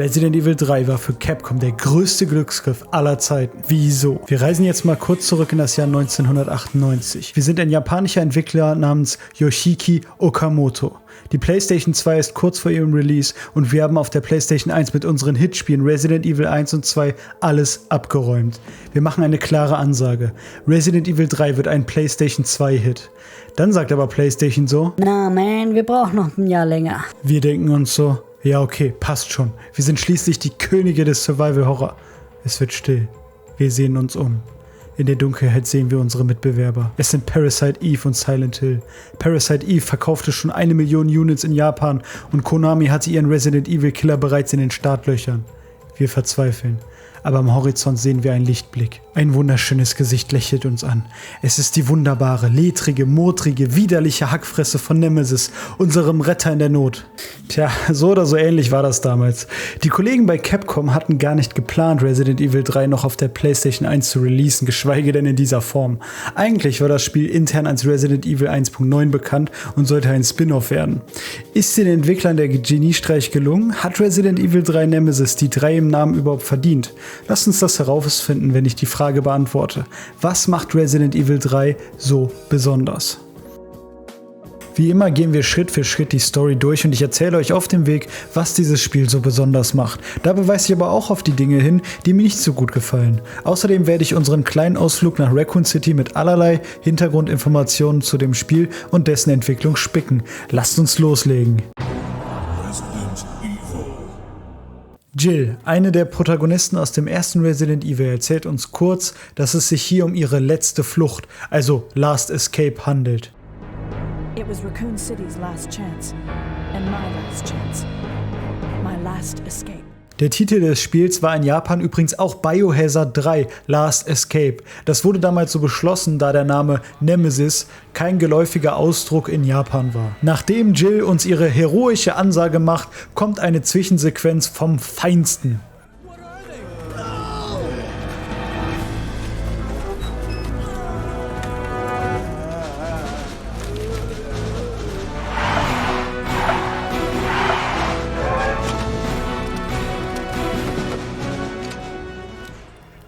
Resident Evil 3 war für Capcom der größte Glücksgriff aller Zeiten. Wieso? Wir reisen jetzt mal kurz zurück in das Jahr 1998. Wir sind ein japanischer Entwickler namens Yoshiki Okamoto. Die PlayStation 2 ist kurz vor ihrem Release und wir haben auf der PlayStation 1 mit unseren Hitspielen Resident Evil 1 und 2 alles abgeräumt. Wir machen eine klare Ansage. Resident Evil 3 wird ein PlayStation 2 Hit. Dann sagt aber PlayStation so: Na man, wir brauchen noch ein Jahr länger. Wir denken uns so: Ja, okay, passt schon. Wir sind schließlich die Könige des Survival Horror. Es wird still. Wir sehen uns um. In der Dunkelheit sehen wir unsere Mitbewerber. Es sind Parasite Eve und Silent Hill. Parasite Eve verkaufte schon 1 Million Units in Japan und Konami hatte ihren Resident Evil Killer bereits in den Startlöchern. Wir verzweifeln. Aber am Horizont sehen wir einen Lichtblick. Ein wunderschönes Gesicht lächelt uns an. Es ist die wunderbare, ledrige, modrige, widerliche Hackfresse von Nemesis, unserem Retter in der Not. Tja, so oder so ähnlich war das damals. Die Kollegen bei Capcom hatten gar nicht geplant, Resident Evil 3 noch auf der PlayStation 1 zu releasen, geschweige denn in dieser Form. Eigentlich war das Spiel intern als Resident Evil 1.9 bekannt und sollte ein Spin-off werden. Ist den Entwicklern der Geniestreich gelungen? Hat Resident Evil 3 Nemesis die 3 im Namen überhaupt verdient? Lasst uns das herausfinden, wenn ich die Frage beantworte. Was macht Resident Evil 3 so besonders? Wie immer gehen wir Schritt für Schritt die Story durch und ich erzähle euch auf dem Weg, was dieses Spiel so besonders macht. Dabei weise ich aber auch auf die Dinge hin, die mir nicht so gut gefallen. Außerdem werde ich unseren kleinen Ausflug nach Raccoon City mit allerlei Hintergrundinformationen zu dem Spiel und dessen Entwicklung spicken. Lasst uns loslegen. Jill, eine der Protagonisten aus dem ersten Resident Evil, erzählt uns kurz, dass es sich hier um ihre letzte Flucht, also Last Escape, handelt. It was Raccoon City's last chance. And my last chance. My last escape. Der Titel des Spiels war in Japan übrigens auch Biohazard 3 Last Escape. Das wurde damals so beschlossen, da der Name Nemesis kein geläufiger Ausdruck in Japan war. Nachdem Jill uns ihre heroische Ansage macht, kommt eine Zwischensequenz vom Feinsten.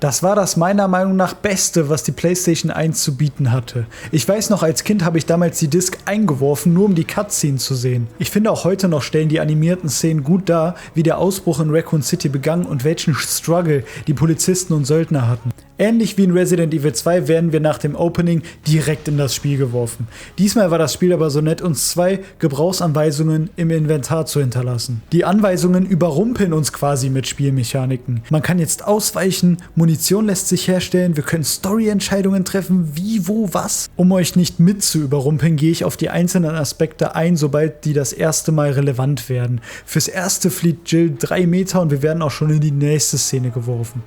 Das war das meiner Meinung nach Beste, was die PlayStation 1 zu bieten hatte. Ich weiß noch, als Kind habe ich damals die Disc eingeworfen, nur um die Cutscene zu sehen. Ich finde auch heute noch stellen die animierten Szenen gut dar, wie der Ausbruch in Raccoon City begann und welchen Struggle die Polizisten und Söldner hatten. Ähnlich wie in Resident Evil 2 werden wir nach dem Opening direkt in das Spiel geworfen. Diesmal war das Spiel aber so nett, uns 2 Gebrauchsanweisungen im Inventar zu hinterlassen. Die Anweisungen überrumpeln uns quasi mit Spielmechaniken. Man kann jetzt ausweichen, Munition lässt sich herstellen, wir können Story-Entscheidungen treffen, wie, wo, was. Um euch nicht mit zu überrumpeln, gehe ich auf die einzelnen Aspekte ein, sobald die das erste Mal relevant werden. Fürs erste flieht Jill 3 Meter und wir werden auch schon in die nächste Szene geworfen.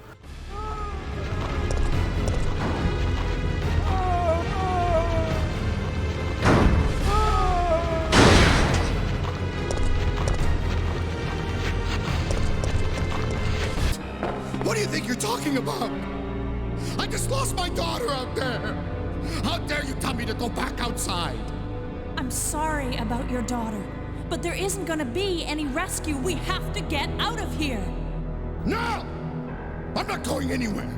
What do you think you're talking about? I just lost my daughter out there. How dare you tell me to go back outside? I'm sorry about your daughter, but there isn't gonna be any rescue. We have to get out of here. No! I'm not going anywhere.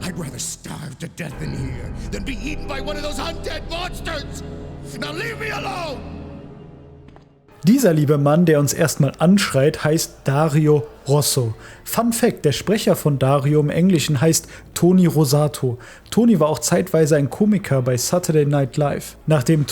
I'd rather starve to death in here than be eaten by one of those undead monsters. Now leave me alone! Dieser liebe Mann, der uns erstmal anschreit, heißt Dario Rosso. Fun Fact, der Sprecher von Dario im Englischen heißt Tony Rosato. Tony war auch zeitweise ein Komiker bei Saturday Night Live. Nachdem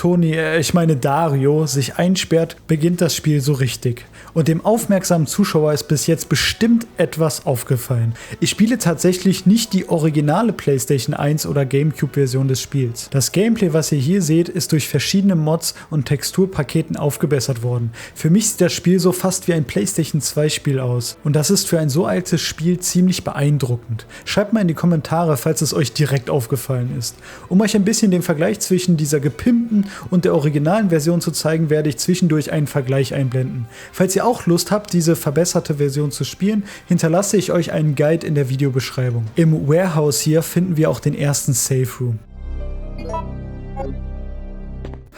Dario sich einsperrt, beginnt das Spiel so richtig. Und dem aufmerksamen Zuschauer ist bis jetzt bestimmt etwas aufgefallen. Ich spiele tatsächlich nicht die originale PlayStation 1 oder GameCube-Version des Spiels. Das Gameplay, was ihr hier seht, ist durch verschiedene Mods und Texturpaketen aufgebessert worden. Für mich sieht das Spiel so fast wie ein PlayStation 2 Spiel aus. Und das ist für ein so altes Spiel ziemlich beeindruckend. Schreibt mal in die Kommentare, falls es euch direkt aufgefallen ist. Um euch ein bisschen den Vergleich zwischen dieser gepimpten und der originalen Version zu zeigen, werde ich zwischendurch einen Vergleich einblenden. Falls ihr auch Lust habt, diese verbesserte Version zu spielen, hinterlasse ich euch einen Guide in der Videobeschreibung. Im Warehouse hier finden wir auch den ersten Safe Room.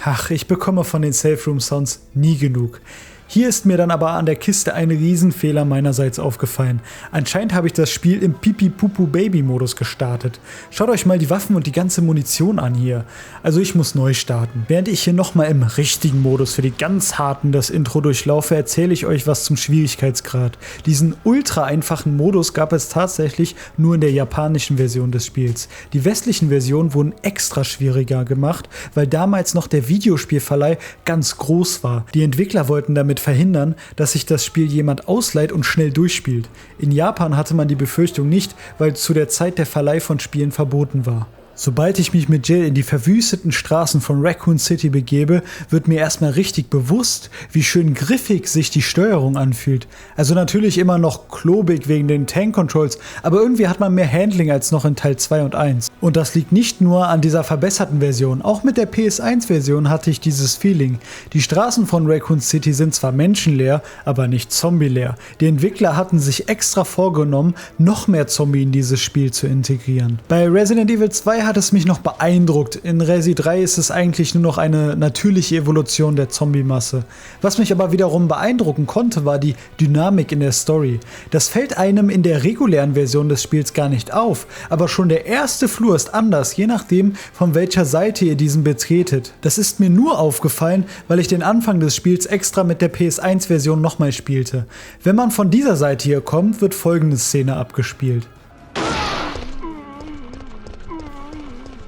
Ach, ich bekomme von den Safe Room Sounds nie genug. Hier ist mir dann aber an der Kiste ein Riesenfehler meinerseits aufgefallen. Anscheinend habe ich das Spiel im Pipi-Pupu-Baby-Modus gestartet. Schaut euch mal die Waffen und die ganze Munition an hier. Also ich muss neu starten. Während ich hier nochmal im richtigen Modus für die ganz harten das Intro durchlaufe, erzähle ich euch was zum Schwierigkeitsgrad. Diesen ultra einfachen Modus gab es tatsächlich nur in der japanischen Version des Spiels. Die westlichen Versionen wurden extra schwieriger gemacht, weil damals noch der Videospielverleih ganz groß war. Die Entwickler wollten damit verhindern, dass sich das Spiel jemand ausleiht und schnell durchspielt. In Japan hatte man die Befürchtung nicht, weil zu der Zeit der Verleih von Spielen verboten war. Sobald ich mich mit Jill in die verwüsteten Straßen von Raccoon City begebe, wird mir erstmal richtig bewusst, wie schön griffig sich die Steuerung anfühlt. Also natürlich immer noch klobig wegen den Tank-Controls, aber irgendwie hat man mehr Handling als noch in Teil 2 und 1. Und das liegt nicht nur an dieser verbesserten Version, auch mit der PS1-Version hatte ich dieses Feeling. Die Straßen von Raccoon City sind zwar menschenleer, aber nicht zombieleer. Die Entwickler hatten sich extra vorgenommen, noch mehr Zombie in dieses Spiel zu integrieren. Bei Resident Evil 2 hat es mich noch beeindruckt. In Resi 3 ist es eigentlich nur noch eine natürliche Evolution der Zombie-Masse. Was mich aber wiederum beeindrucken konnte, war die Dynamik in der Story. Das fällt einem in der regulären Version des Spiels gar nicht auf, aber schon der erste Flur ist anders, je nachdem, von welcher Seite ihr diesen betretet. Das ist mir nur aufgefallen, weil ich den Anfang des Spiels extra mit der PS1-Version nochmal spielte. Wenn man von dieser Seite hier kommt, wird folgende Szene abgespielt.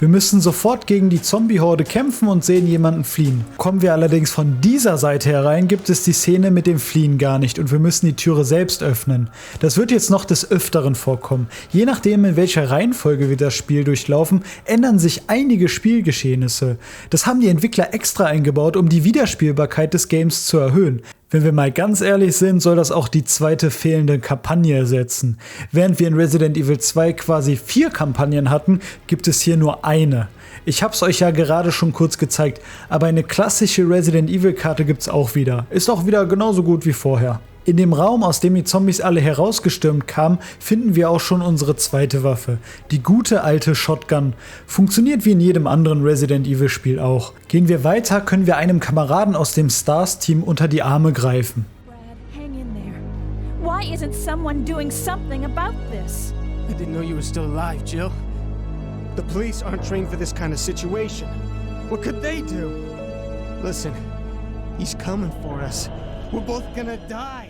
Wir müssen sofort gegen die Zombie-Horde kämpfen und sehen jemanden fliehen. Kommen wir allerdings von dieser Seite herein, gibt es die Szene mit dem Fliehen gar nicht und wir müssen die Türe selbst öffnen. Das wird jetzt noch des Öfteren vorkommen. Je nachdem, in welcher Reihenfolge wir das Spiel durchlaufen, ändern sich einige Spielgeschehnisse. Das haben die Entwickler extra eingebaut, um die Wiederspielbarkeit des Games zu erhöhen. Wenn wir mal ganz ehrlich sind, soll das auch die zweite fehlende Kampagne ersetzen. Während wir in Resident Evil 2 quasi 4 Kampagnen hatten, gibt es hier nur eine. Ich hab's euch ja gerade schon kurz gezeigt, aber eine klassische Resident Evil Karte gibt's auch wieder. Ist auch wieder genauso gut wie vorher. In dem Raum, aus dem die Zombies alle herausgestürmt kamen, finden wir auch schon unsere zweite Waffe. Die gute alte Shotgun. Funktioniert wie in jedem anderen Resident Evil Spiel auch. Gehen wir weiter, können wir einem Kameraden aus dem STARS-Team unter die Arme greifen. Brad, hang in there. Why isn't someone doing something about this? I didn't know you were still alive, Jill. The police aren't trained for this kind of situation. What could they do? Listen, he's coming for us. We're both gonna die.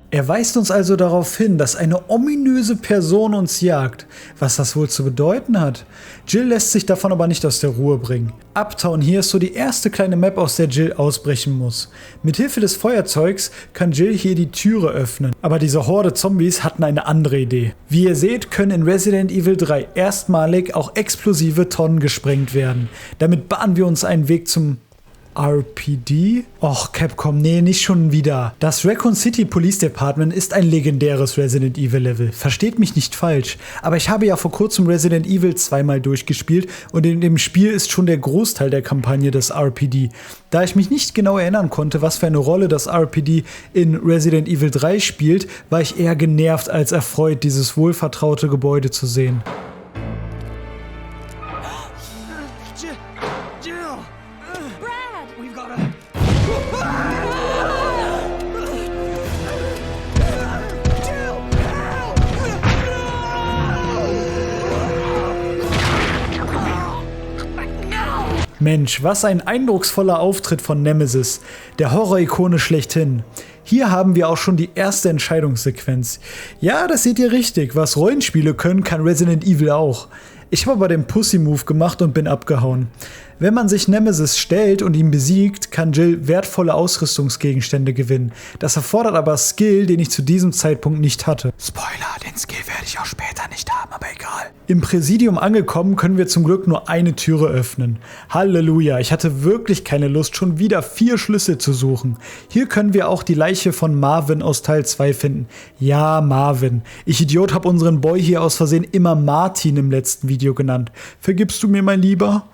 Er weist uns also darauf hin, dass eine ominöse Person uns jagt. Was das wohl zu bedeuten hat? Jill lässt sich davon aber nicht aus der Ruhe bringen. Uptown hier ist so die erste kleine Map, aus der Jill ausbrechen muss. Mithilfe des Feuerzeugs kann Jill hier die Türe öffnen. Aber diese Horde Zombies hatten eine andere Idee. Wie ihr seht, können in Resident Evil 3 erstmalig auch explosive Tonnen gesprengt werden. Damit bahnen wir uns einen Weg zum RPD? Och, Capcom, nee, nicht schon wieder. Das Raccoon City Police Department ist ein legendäres Resident Evil Level. Versteht mich nicht falsch, aber ich habe ja vor kurzem Resident Evil zweimal durchgespielt und in dem Spiel ist schon der Großteil der Kampagne des RPD. Da ich mich nicht genau erinnern konnte, was für eine Rolle das RPD in Resident Evil 3 spielt, war ich eher genervt als erfreut, dieses wohlvertraute Gebäude zu sehen. Mensch, was ein eindrucksvoller Auftritt von Nemesis, der Horror-Ikone schlechthin. Hier haben wir auch schon die erste Entscheidungssequenz. Ja, das seht ihr richtig, was Rollenspiele können, kann Resident Evil auch. Ich habe aber den Pussy-Move gemacht und bin abgehauen. Wenn man sich Nemesis stellt und ihn besiegt, kann Jill wertvolle Ausrüstungsgegenstände gewinnen. Das erfordert aber Skill, den ich zu diesem Zeitpunkt nicht hatte. Spoiler, den Skill werde ich auch später nicht haben, aber egal. Im Präsidium angekommen, können wir zum Glück nur eine Türe öffnen. Halleluja, ich hatte wirklich keine Lust, schon wieder 4 Schlüssel zu suchen. Hier können wir auch die Leiche von Marvin aus Teil 2 finden. Ja, Marvin. Ich Idiot habe unseren Boy hier aus Versehen immer Martin im letzten Video genannt. Vergibst du mir, mein Lieber?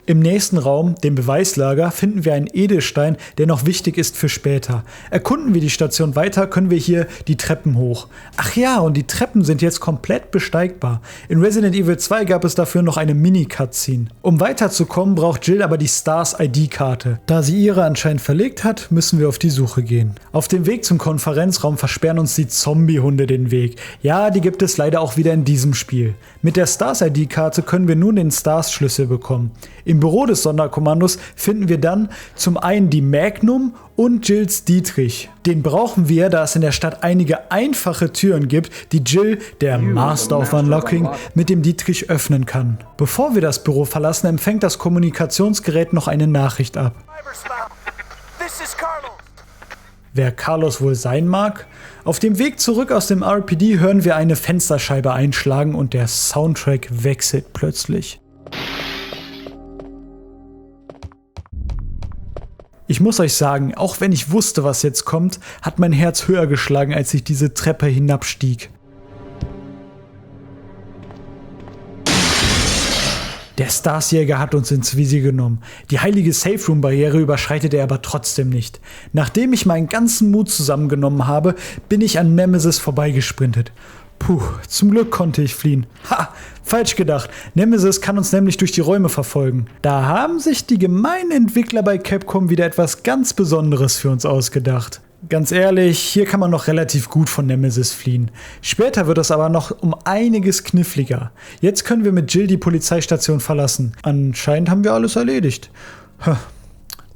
Im nächsten Raum, dem Beweislager, finden wir einen Edelstein, der noch wichtig ist für später. Erkunden wir die Station weiter, können wir hier die Treppen hoch. Ach ja, und die Treppen sind jetzt komplett besteigbar. In Resident Evil 2 gab es dafür noch eine Mini-Cutscene. Um weiterzukommen, braucht Jill aber die Stars ID-Karte. Da sie ihre anscheinend verlegt hat, müssen wir auf die Suche gehen. Auf dem Weg zum Konferenzraum versperren uns die Zombie-Hunde den Weg. Ja, die gibt es leider auch wieder in diesem Spiel. Mit der Stars-ID-Karte können wir nun den Stars-Schlüssel bekommen. Im Büro des Sonderkommandos finden wir dann zum einen die Magnum und Jills Dietrich. Den brauchen wir, da es in der Stadt einige einfache Türen gibt, die Jill, der Master of Unlocking, mit dem Dietrich öffnen kann. Bevor wir das Büro verlassen, empfängt das Kommunikationsgerät noch eine Nachricht ab. Wer Carlos wohl sein mag? Auf dem Weg zurück aus dem RPD hören wir eine Fensterscheibe einschlagen und der Soundtrack wechselt plötzlich. Ich muss euch sagen, auch wenn ich wusste, was jetzt kommt, hat mein Herz höher geschlagen, als ich diese Treppe hinabstieg. Der Starsjäger hat uns ins Visier genommen. Die heilige Safe-Room-Barriere überschreitet er aber trotzdem nicht. Nachdem ich meinen ganzen Mut zusammengenommen habe, bin ich an Nemesis vorbeigesprintet. Puh, zum Glück konnte ich fliehen. Ha, falsch gedacht. Nemesis kann uns nämlich durch die Räume verfolgen. Da haben sich die gemeinen Entwickler bei Capcom wieder etwas ganz Besonderes für uns ausgedacht. Ganz ehrlich, hier kann man noch relativ gut von Nemesis fliehen. Später wird es aber noch um einiges kniffliger. Jetzt können wir mit Jill die Polizeistation verlassen. Anscheinend haben wir alles erledigt.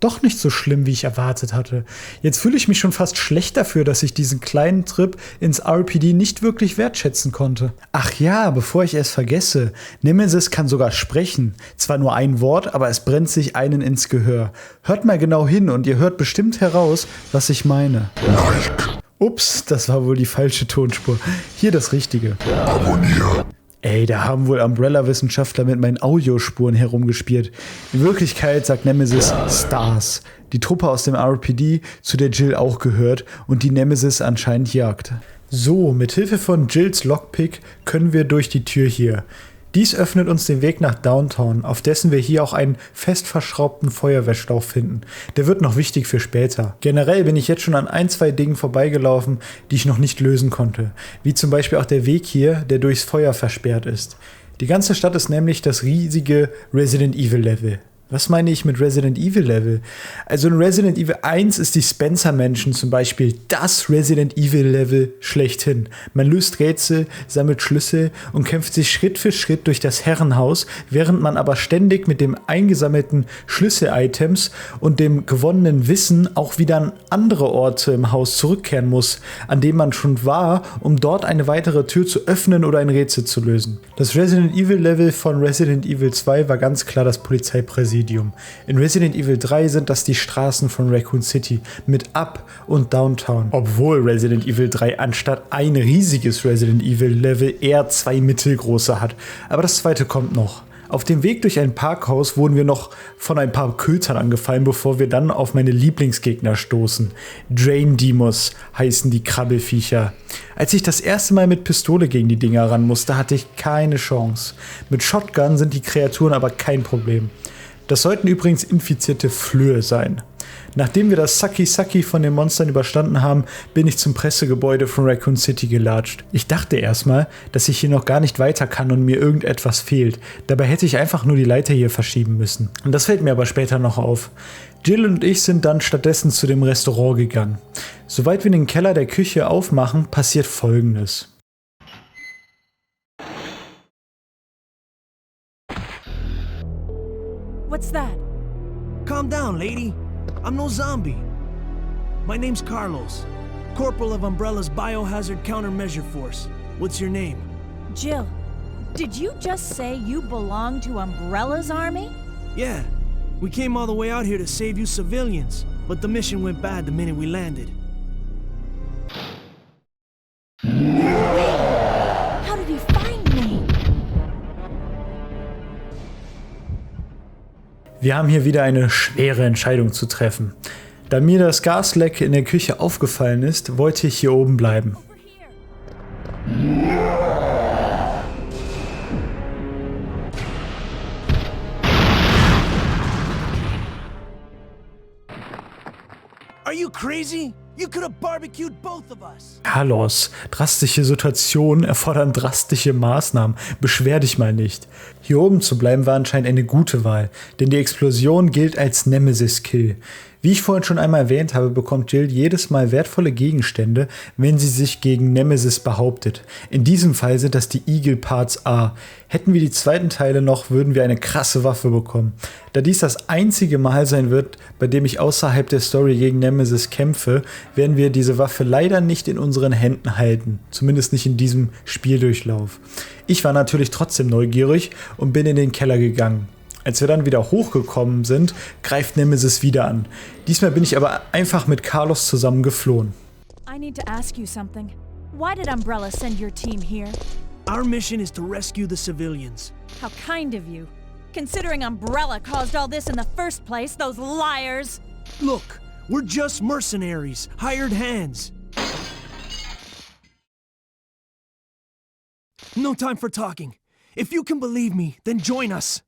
Doch nicht so schlimm, wie ich erwartet hatte. Jetzt fühle ich mich schon fast schlecht dafür, dass ich diesen kleinen Trip ins RPD nicht wirklich wertschätzen konnte. Ach ja, bevor ich es vergesse, Nemesis kann sogar sprechen. Zwar nur ein Wort, aber es brennt sich einen ins Gehör. Hört mal genau hin und ihr hört bestimmt heraus, was ich meine. Ups, das war wohl die falsche Tonspur. Hier das Richtige. Abonnier. Ey, da haben wohl Umbrella-Wissenschaftler mit meinen Audiospuren herumgespielt. In Wirklichkeit sagt Nemesis Stars, die Truppe aus dem RPD, zu der Jill auch gehört und die Nemesis anscheinend jagt. So, mit Hilfe von Jills Lockpick können wir durch die Tür hier. Dies öffnet uns den Weg nach Downtown, auf dessen wir hier auch einen fest verschraubten Feuerwehrschlauch finden. Der wird noch wichtig für später. Generell bin ich jetzt schon an 1-2 Dingen vorbeigelaufen, die ich noch nicht lösen konnte. Wie zum Beispiel auch der Weg hier, der durchs Feuer versperrt ist. Die ganze Stadt ist nämlich das riesige Resident Evil Level. Was meine ich mit Resident Evil Level? Also in Resident Evil 1 ist die Spencer-Mansion zum Beispiel das Resident Evil Level schlechthin. Man löst Rätsel, sammelt Schlüssel und kämpft sich Schritt für Schritt durch das Herrenhaus, während man aber ständig mit dem eingesammelten Schlüssel-Items und dem gewonnenen Wissen auch wieder an andere Orte im Haus zurückkehren muss, an dem man schon war, um dort eine weitere Tür zu öffnen oder ein Rätsel zu lösen. Das Resident Evil Level von Resident Evil 2 war ganz klar das Polizeipräsidium. In Resident Evil 3 sind das die Straßen von Raccoon City mit Up und Downtown. Obwohl Resident Evil 3 anstatt ein riesiges Resident Evil Level eher 2 mittelgroße hat. Aber das zweite kommt noch. Auf dem Weg durch ein Parkhaus wurden wir noch von ein paar Kötern angefallen, bevor wir dann auf meine Lieblingsgegner stoßen. Drain Demos heißen die Krabbelfiecher. Als ich das erste Mal mit Pistole gegen die Dinger ran musste, hatte ich keine Chance. Mit Shotgun sind die Kreaturen aber kein Problem. Das sollten übrigens infizierte Flöhe sein. Nachdem wir das Saki-Saki von den Monstern überstanden haben, bin ich zum Pressegebäude von Raccoon City gelatscht. Ich dachte erstmal, dass ich hier noch gar nicht weiter kann und mir irgendetwas fehlt. Dabei hätte ich einfach nur die Leiter hier verschieben müssen. Und das fällt mir aber später noch auf. Jill und ich sind dann stattdessen zu dem Restaurant gegangen. Soweit wir den Keller der Küche aufmachen, passiert Folgendes. What's that? Calm down, lady. I'm no zombie. My name's Carlos, Corporal of Umbrella's Biohazard Countermeasure Force. What's your name? Jill, did you just say you belong to Umbrella's army? Yeah, we came all the way out here to save you civilians, but the mission went bad the minute we landed. How did he find me? Wir haben hier wieder eine schwere Entscheidung zu treffen. Da mir das Gasleck in der Küche aufgefallen ist, wollte ich hier oben bleiben. crazy? You could have barbecued both of us. Carlos, drastische Situationen erfordern drastische Maßnahmen. Beschwer dich mal nicht. Hier oben zu bleiben war anscheinend eine gute Wahl, denn die Explosion gilt als Nemesis-Kill. Wie ich vorhin schon einmal erwähnt habe, bekommt Jill jedes Mal wertvolle Gegenstände, wenn sie sich gegen Nemesis behauptet. In diesem Fall sind das die Eagle Parts A. Hätten wir die zweiten Teile noch, würden wir eine krasse Waffe bekommen. Da dies das einzige Mal sein wird, bei dem ich außerhalb der Story gegen Nemesis kämpfe, werden wir diese Waffe leider nicht in unseren Händen halten. Zumindest nicht in diesem Spieldurchlauf. Ich war natürlich trotzdem neugierig und bin in den Keller gegangen. Als wir dann wieder hochgekommen sind, greift Nemesis wieder an. Diesmal bin ich aber einfach mit Carlos zusammen geflohen. I need to ask you something. Why did Umbrella send your team here? Our mission is to rescue the civilians. How kind of you. Considering Umbrella caused all this in the first place, those liars. Look, we're just mercenaries, hired hands. No time for talking. If you can believe me, then join us.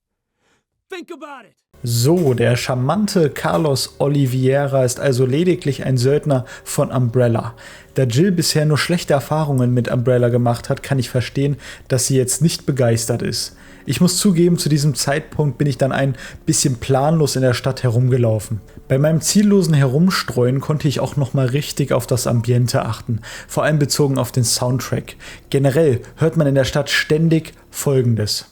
Think about it. So, der charmante Carlos Oliveira ist also lediglich ein Söldner von Umbrella. Da Jill bisher nur schlechte Erfahrungen mit Umbrella gemacht hat, kann ich verstehen, dass sie jetzt nicht begeistert ist. Ich muss zugeben, zu diesem Zeitpunkt bin ich dann ein bisschen planlos in der Stadt herumgelaufen. Bei meinem ziellosen Herumstreuen konnte ich auch nochmal richtig auf das Ambiente achten, vor allem bezogen auf den Soundtrack. Generell hört man in der Stadt ständig Folgendes.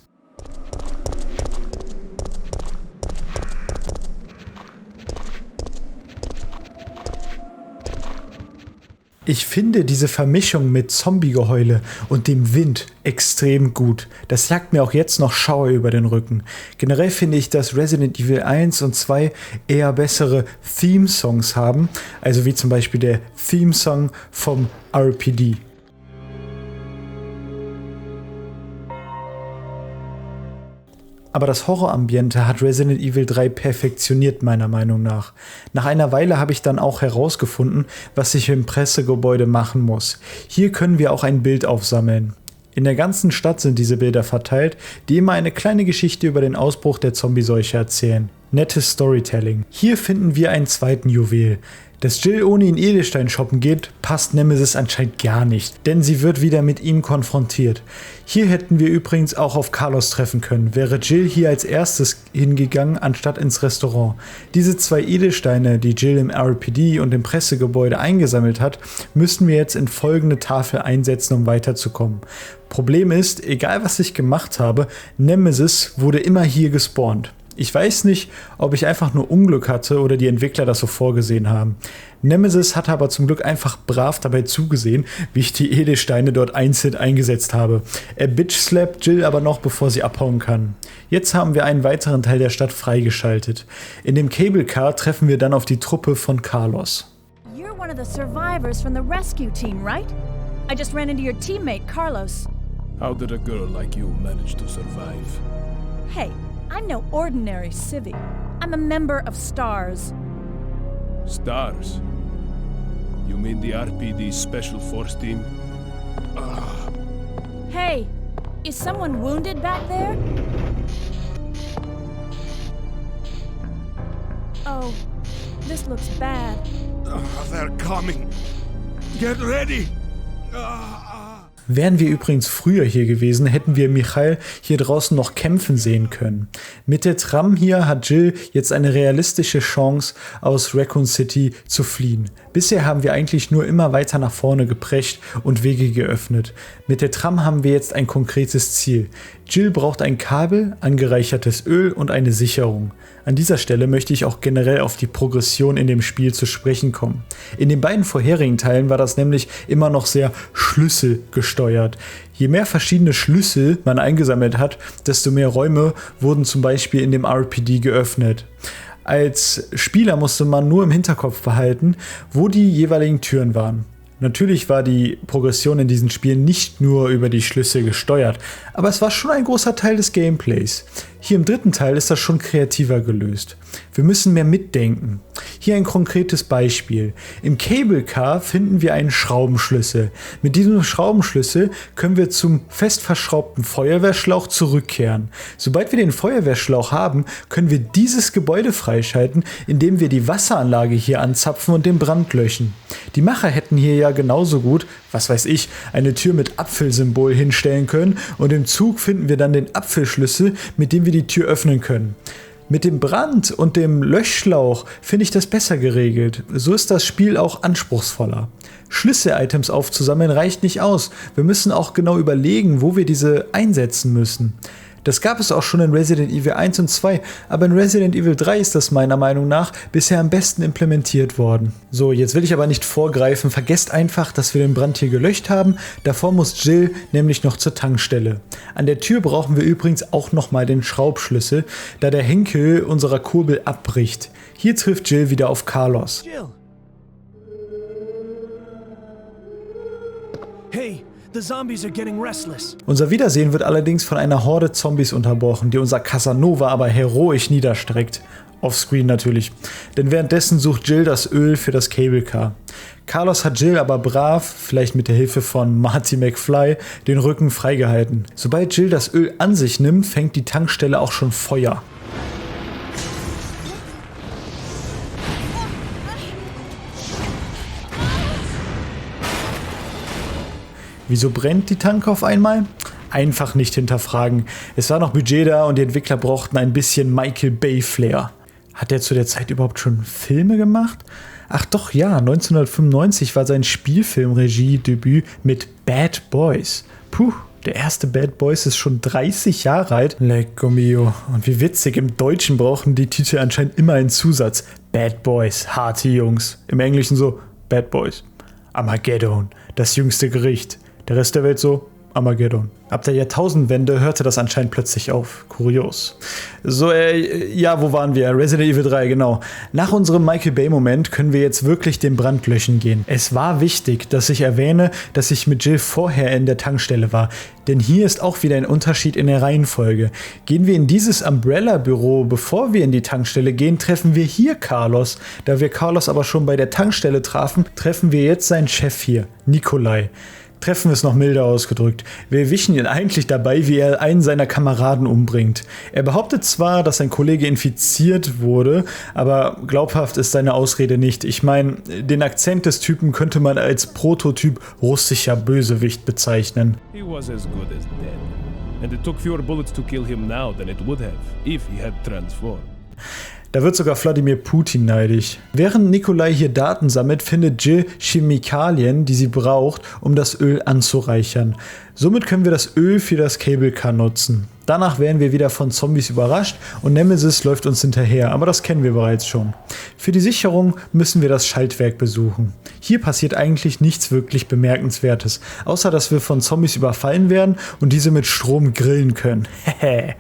Ich finde diese Vermischung mit Zombie-Geheule und dem Wind extrem gut. Das jagt mir auch jetzt noch Schauer über den Rücken. Generell finde ich, dass Resident Evil 1 und 2 eher bessere Theme-Songs haben, also wie zum Beispiel der Theme-Song vom RPD. Aber das Horrorambiente hat Resident Evil 3 perfektioniert, meiner Meinung nach. Nach einer Weile habe ich dann auch herausgefunden, was ich im Pressegebäude machen muss. Hier können wir auch ein Bild aufsammeln. In der ganzen Stadt sind diese Bilder verteilt, die immer eine kleine Geschichte über den Ausbruch der Zombie-Seuche erzählen. Nettes Storytelling. Hier finden wir einen zweiten Juwel. Dass Jill ohne ihn Edelstein shoppen geht, passt Nemesis anscheinend gar nicht, denn sie wird wieder mit ihm konfrontiert. Hier hätten wir übrigens auch auf Carlos treffen können, wäre Jill hier als erstes hingegangen, anstatt ins Restaurant. Diese zwei Edelsteine, die Jill im RPD und im Pressegebäude eingesammelt hat, müssten wir jetzt in folgende Tafel einsetzen, um weiterzukommen. Problem ist, egal was ich gemacht habe, Nemesis wurde immer hier gespawnt. Ich weiß nicht, ob ich einfach nur Unglück hatte oder die Entwickler das so vorgesehen haben. Nemesis hat aber zum Glück einfach brav dabei zugesehen, wie ich die Edelsteine dort einzeln eingesetzt habe. Er bitch-slappt Jill aber noch, bevor sie abhauen kann. Jetzt haben wir einen weiteren Teil der Stadt freigeschaltet. In dem Cable Car treffen wir dann auf die Truppe von Carlos. You're one of the survivors from the rescue team, right? I just ran into your teammate, Carlos. How did a girl like you manage to survive? Hey, I'm no ordinary civvy. I'm a member of STARS. Stars? You mean the RPD Special Force Team? Hey, is someone wounded back there? Oh, this looks bad. They're coming. Get ready. Wären wir übrigens früher hier gewesen, hätten wir Michael hier draußen noch kämpfen sehen können. Mit der Tram hier hat Jill jetzt eine realistische Chance, aus Raccoon City zu fliehen. Bisher haben wir eigentlich nur immer weiter nach vorne geprescht und Wege geöffnet. Mit der Tram haben wir jetzt ein konkretes Ziel. Jill braucht ein Kabel, angereichertes Öl und eine Sicherung. An dieser Stelle möchte ich auch generell auf die Progression in dem Spiel zu sprechen kommen. In den beiden vorherigen Teilen war das nämlich immer noch sehr schlüsselgesteuert. Je mehr verschiedene Schlüssel man eingesammelt hat, desto mehr Räume wurden zum Beispiel in dem RPD geöffnet. Als Spieler musste man nur im Hinterkopf behalten, wo die jeweiligen Türen waren. Natürlich war die Progression in diesen Spielen nicht nur über die Schlüssel gesteuert, aber es war schon ein großer Teil des Gameplays. Hier im dritten Teil ist das schon kreativer gelöst. Wir müssen mehr mitdenken. Hier ein konkretes Beispiel. Im Cable Car finden wir einen Schraubenschlüssel. Mit diesem Schraubenschlüssel können wir zum fest verschraubten Feuerwehrschlauch zurückkehren. Sobald wir den Feuerwehrschlauch haben, können wir dieses Gebäude freischalten, indem wir die Wasseranlage hier anzapfen und den Brand löschen. Die Macher hätten hier ja genauso gut, was weiß ich, eine Tür mit Apfelsymbol hinstellen können und im Zug finden wir dann den Apfelschlüssel, mit dem wir die Tür öffnen können. Mit dem Brand und dem Löschschlauch finde ich das besser geregelt. So ist das Spiel auch anspruchsvoller. Schlüssel-Items aufzusammeln reicht nicht aus. Wir müssen auch genau überlegen, wo wir diese einsetzen müssen. Das gab es auch schon in Resident Evil 1 und 2, aber in Resident Evil 3 ist das meiner Meinung nach bisher am besten implementiert worden. So, jetzt will ich aber nicht vorgreifen, vergesst einfach, dass wir den Brand hier gelöscht haben. Davor muss Jill nämlich noch zur Tankstelle. An der Tür brauchen wir übrigens auch nochmal den Schraubschlüssel, da der Henkel unserer Kurbel abbricht. Hier trifft Jill wieder auf Carlos. Jill. Hey, the zombies are getting restless. Unser Wiedersehen wird allerdings von einer Horde Zombies unterbrochen, die unser Casanova aber heroisch niederstreckt. Offscreen natürlich. Denn währenddessen sucht Jill das Öl für das Cable Car. Carlos hat Jill aber brav, vielleicht mit der Hilfe von Marty McFly, den Rücken freigehalten. Sobald Jill das Öl an sich nimmt, fängt die Tankstelle auch schon Feuer. Wieso brennt die Tanke auf einmal? Einfach nicht hinterfragen. Es war noch Budget da und die Entwickler brauchten ein bisschen Michael Bay Flair. Hat er zu der Zeit überhaupt schon Filme gemacht? Ach doch, ja, 1995 war sein Spielfilmregiedebüt mit Bad Boys. Puh, der erste Bad Boys ist schon 30 Jahre alt. Lecco mio. Und wie witzig, im Deutschen brauchen die Titel anscheinend immer einen Zusatz. Bad Boys, harte Jungs. Im Englischen so Bad Boys. Armageddon, das jüngste Gericht. Der Rest der Welt so, Armageddon. Ab der Jahrtausendwende hörte das anscheinend plötzlich auf. Kurios. So, ja, wo waren wir? Resident Evil 3, genau. Nach unserem Michael Bay-Moment können wir jetzt wirklich den Brand löschen gehen. Es war wichtig, dass ich erwähne, dass ich mit Jill vorher in der Tankstelle war. Denn hier ist auch wieder ein Unterschied in der Reihenfolge. Gehen wir in dieses Umbrella-Büro, bevor wir in die Tankstelle gehen, treffen wir hier Carlos. Da wir Carlos aber schon bei der Tankstelle trafen, treffen wir jetzt seinen Chef hier, Nikolai. Treffen wir es noch milder ausgedrückt. Wir erwischen ihn eigentlich dabei, wie er einen seiner Kameraden umbringt. Er behauptet zwar, dass sein Kollege infiziert wurde, aber glaubhaft ist seine Ausrede nicht. Ich meine, den Akzent des Typen könnte man als Prototyp russischer Bösewicht bezeichnen. He was as good as dead. And it took fewer bullets to kill him now than it would have if he had transformed. Da wird sogar Wladimir Putin neidisch. Während Nikolai hier Daten sammelt, findet Jill Chemikalien, die sie braucht, um das Öl anzureichern. Somit können wir das Öl für das Cable Car nutzen. Danach werden wir wieder von Zombies überrascht und Nemesis läuft uns hinterher, aber das kennen wir bereits schon. Für die Sicherung müssen wir das Schaltwerk besuchen. Hier passiert eigentlich nichts wirklich Bemerkenswertes, außer dass wir von Zombies überfallen werden und diese mit Strom grillen können. Hehe.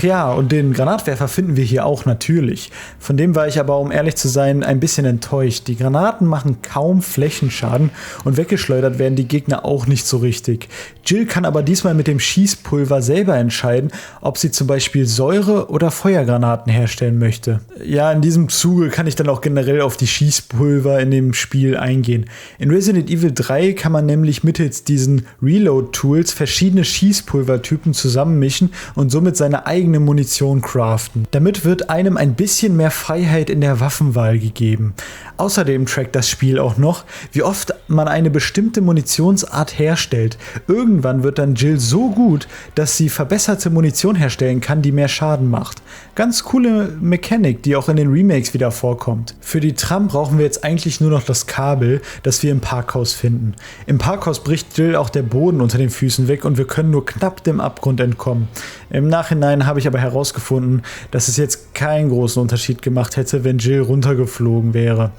Ja, und den Granatwerfer finden wir hier auch natürlich. Von dem war ich aber, um ehrlich zu sein, ein bisschen enttäuscht. Die Granaten machen kaum Flächenschaden und weggeschleudert werden die Gegner auch nicht so richtig. Jill kann aber diesmal mit dem Schießpulver selber entscheiden, ob sie zum Beispiel Säure- oder Feuergranaten herstellen möchte. Ja, in diesem Zuge kann ich dann auch generell auf die Schießpulver in dem Spiel eingehen. In Resident Evil 3 kann man nämlich mittels diesen Reload-Tools verschiedene Schießpulvertypen zusammenmischen und somit seine eigene Munition craften. Damit wird einem ein bisschen mehr Freiheit in der Waffenwahl gegeben. Außerdem trackt das Spiel auch noch, wie oft man eine bestimmte Munitionsart herstellt. Irgendwann wird dann Jill so gut, dass sie verbesserte Munition herstellen kann, die mehr Schaden macht. Ganz coole Mechanik, die auch in den Remakes wieder vorkommt. Für die Tram brauchen wir jetzt eigentlich nur noch das Kabel, das wir im Parkhaus finden. Im Parkhaus bricht Jill auch der Boden unter den Füßen weg und wir können nur knapp dem Abgrund entkommen. Im Nachhinein habe ich aber herausgefunden, dass es jetzt keinen großen Unterschied gemacht hätte, wenn Jill runtergeflogen wäre.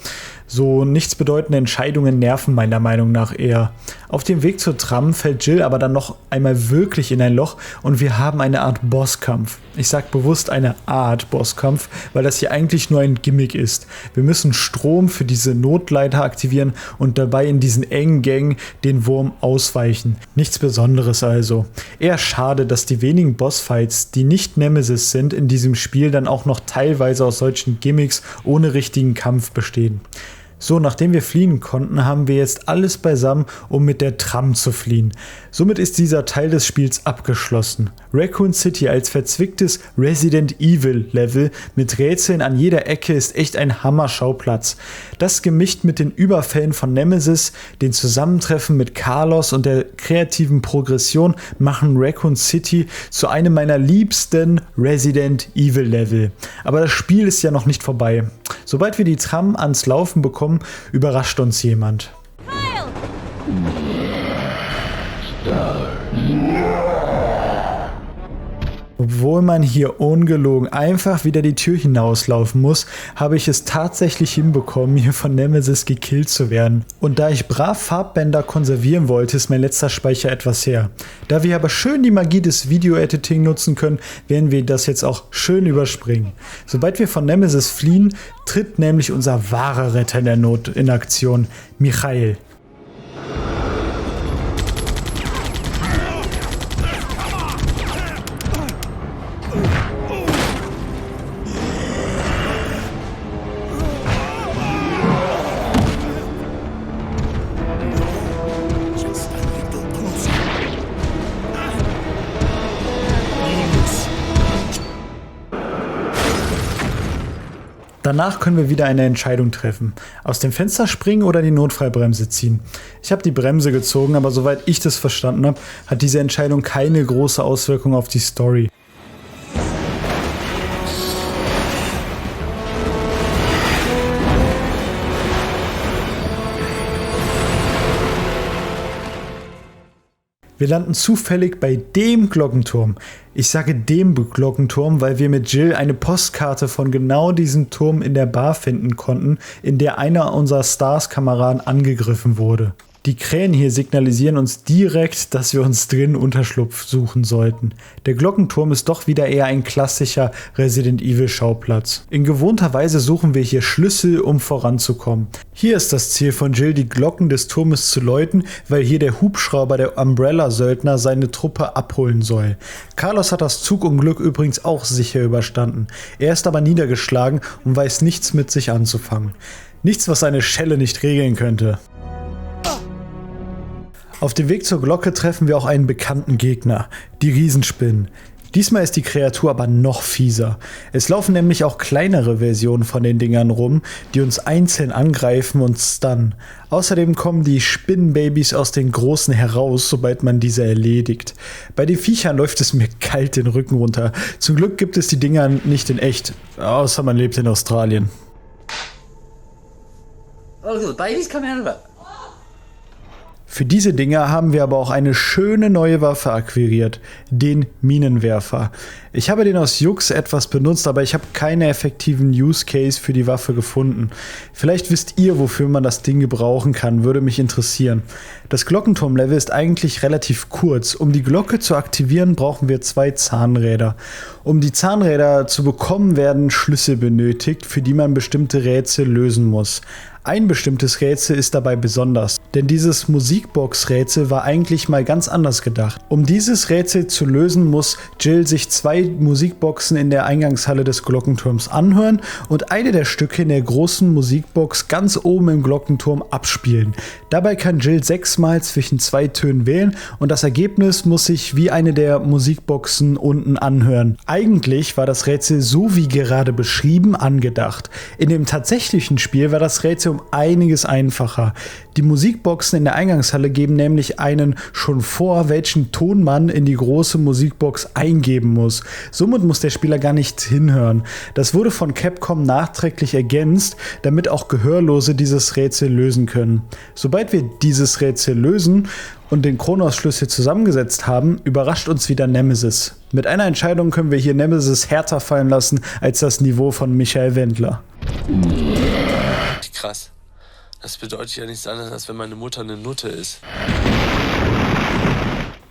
So nichtsbedeutende Entscheidungen nerven meiner Meinung nach eher. Auf dem Weg zur Tram fällt Jill aber dann noch einmal wirklich in ein Loch und wir haben eine Art Bosskampf. Ich sag bewusst eine Art Bosskampf, weil das hier eigentlich nur ein Gimmick ist. Wir müssen Strom für diese Notleiter aktivieren und dabei in diesen engen Gängen den Wurm ausweichen. Nichts Besonderes also. Eher schade, dass die wenigen Bossfights, die nicht Nemesis sind, in diesem Spiel dann auch noch teilweise aus solchen Gimmicks ohne richtigen Kampf bestehen. So, nachdem wir fliehen konnten, haben wir jetzt alles beisammen, um mit der Tram zu fliehen. Somit ist dieser Teil des Spiels abgeschlossen. Raccoon City als verzwicktes Resident Evil Level mit Rätseln an jeder Ecke ist echt ein Hammerschauplatz. Das gemischt mit den Überfällen von Nemesis, den Zusammentreffen mit Carlos und der kreativen Progression machen Raccoon City zu einem meiner liebsten Resident Evil Level. Aber das Spiel ist ja noch nicht vorbei. Sobald wir die Tram ans Laufen bekommen, überrascht uns jemand. Kyle! Obwohl man hier ungelogen einfach wieder die Tür hinauslaufen muss, habe ich es tatsächlich hinbekommen, hier von Nemesis gekillt zu werden. Und da ich brav Farbbänder konservieren wollte, ist mein letzter Speicher etwas her. Da wir aber schön die Magie des Video-Editing nutzen können, werden wir das jetzt auch schön überspringen. Sobald wir von Nemesis fliehen, tritt nämlich unser wahrer Retter in der Not in Aktion, Michael. Danach können wir wieder eine Entscheidung treffen. Aus dem Fenster springen oder die Notfallbremse ziehen. Ich habe die Bremse gezogen, aber soweit ich das verstanden habe, hat diese Entscheidung keine große Auswirkung auf die Story. Wir landen zufällig bei dem Glockenturm. Ich sage dem Glockenturm, weil wir mit Jill eine Postkarte von genau diesem Turm in der Bar finden konnten, in der einer unserer Stars-Kameraden angegriffen wurde. Die Krähen hier signalisieren uns direkt, dass wir uns drin Unterschlupf suchen sollten. Der Glockenturm ist doch wieder eher ein klassischer Resident Evil Schauplatz. In gewohnter Weise suchen wir hier Schlüssel, um voranzukommen. Hier ist das Ziel von Jill, die Glocken des Turmes zu läuten, weil hier der Hubschrauber der Umbrella-Söldner seine Truppe abholen soll. Carlos hat das Zugunglück übrigens auch sicher überstanden. Er ist aber niedergeschlagen und weiß nichts mit sich anzufangen. Nichts, was eine Schelle nicht regeln könnte. Auf dem Weg zur Glocke treffen wir auch einen bekannten Gegner, die Riesenspinnen. Diesmal ist die Kreatur aber noch fieser. Es laufen nämlich auch kleinere Versionen von den Dingern rum, die uns einzeln angreifen und stunnen. Außerdem kommen die Spinnenbabys aus den Großen heraus, sobald man diese erledigt. Bei den Viechern läuft es mir kalt den Rücken runter. Zum Glück gibt es die Dinger nicht in echt, außer man lebt in Australien. Oh, the babies come out of it. Für diese Dinger haben wir aber auch eine schöne neue Waffe akquiriert, den Minenwerfer. Ich habe den aus Jux etwas benutzt, aber ich habe keinen effektiven Use Case für die Waffe gefunden. Vielleicht wisst ihr, wofür man das Ding gebrauchen kann, würde mich interessieren. Das Glockenturm-Level ist eigentlich relativ kurz. Um die Glocke zu aktivieren, brauchen wir 2 Zahnräder. Um die Zahnräder zu bekommen, werden Schlüssel benötigt, für die man bestimmte Rätsel lösen muss. Ein bestimmtes Rätsel ist dabei besonders, denn dieses Musikbox-Rätsel war eigentlich mal ganz anders gedacht. Um dieses Rätsel zu lösen, muss Jill sich 2 Musikboxen in der Eingangshalle des Glockenturms anhören und eine der Stücke in der großen Musikbox ganz oben im Glockenturm abspielen. Dabei kann Jill 6-mal zwischen 2 Tönen wählen und das Ergebnis muss sich wie eine der Musikboxen unten anhören. Eigentlich war das Rätsel so wie gerade beschrieben angedacht. In dem tatsächlichen Spiel war das Rätsel um einiges einfacher. Die Musikboxen in der Eingangshalle geben nämlich einen schon vor, welchen Ton man in die große Musikbox eingeben muss. Somit muss der Spieler gar nicht hinhören. Das wurde von Capcom nachträglich ergänzt, damit auch Gehörlose dieses Rätsel lösen können. Sobald wir dieses Rätsel lösen und den Kronos-Schlüssel zusammengesetzt haben, überrascht uns wieder Nemesis. Mit einer Entscheidung können wir hier Nemesis härter fallen lassen als das Niveau von Michael Wendler. Krass. Das bedeutet ja nichts anderes, als wenn meine Mutter eine Nutte ist.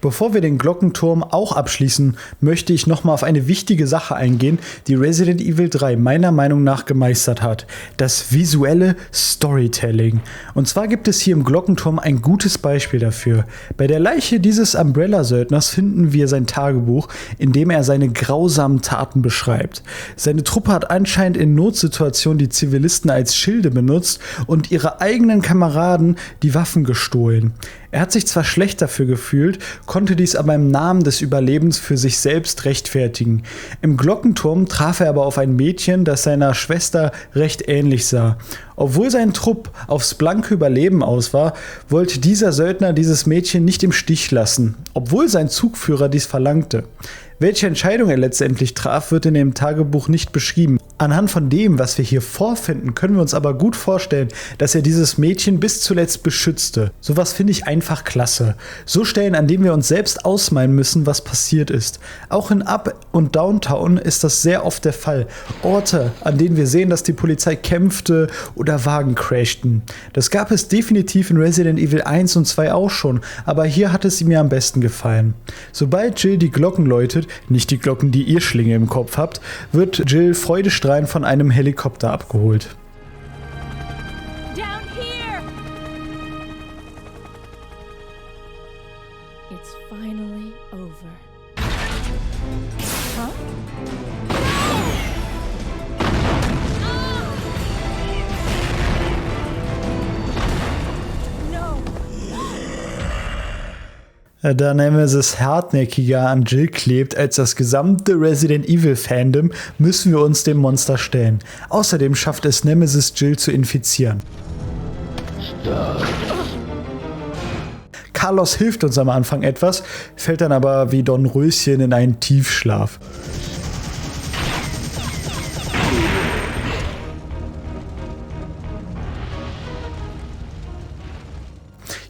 Bevor wir den Glockenturm auch abschließen, möchte ich nochmal auf eine wichtige Sache eingehen, die Resident Evil 3 meiner Meinung nach gemeistert hat. Das visuelle Storytelling. Und zwar gibt es hier im Glockenturm ein gutes Beispiel dafür. Bei der Leiche dieses Umbrella-Söldners finden wir sein Tagebuch, in dem er seine grausamen Taten beschreibt. Seine Truppe hat anscheinend in Notsituationen die Zivilisten als Schilde benutzt und ihre eigenen Kameraden die Waffen gestohlen. Er hat sich zwar schlecht dafür gefühlt, konnte dies aber im Namen des Überlebens für sich selbst rechtfertigen. Im Glockenturm traf er aber auf ein Mädchen, das seiner Schwester recht ähnlich sah. Obwohl sein Trupp aufs blanke Überleben aus war, wollte dieser Söldner dieses Mädchen nicht im Stich lassen, obwohl sein Zugführer dies verlangte. Welche Entscheidung er letztendlich traf, wird in dem Tagebuch nicht beschrieben. Anhand von dem, was wir hier vorfinden, können wir uns aber gut vorstellen, dass er dieses Mädchen bis zuletzt beschützte. Sowas finde ich einfach klasse. So Stellen, an denen wir uns selbst ausmalen müssen, was passiert ist. Auch in Up- und Downtown ist das sehr oft der Fall. Orte, an denen wir sehen, dass die Polizei kämpfte oder Wagen crashten. Das gab es definitiv in Resident Evil 1 und 2 auch schon, aber hier hat es mir am besten gefallen. Sobald Jill die Glocken läutet, nicht die Glocken, die ihr Schlinge im Kopf habt, wird Jill freudestrahlend von einem Helikopter abgeholt. Down here! It's finally over. Huh? No! Da Nemesis hartnäckiger an Jill klebt als das gesamte Resident Evil Fandom, müssen wir uns dem Monster stellen. Außerdem schafft es Nemesis, Jill zu infizieren. Carlos hilft uns am Anfang etwas, fällt dann aber wie Dornröschen in einen Tiefschlaf.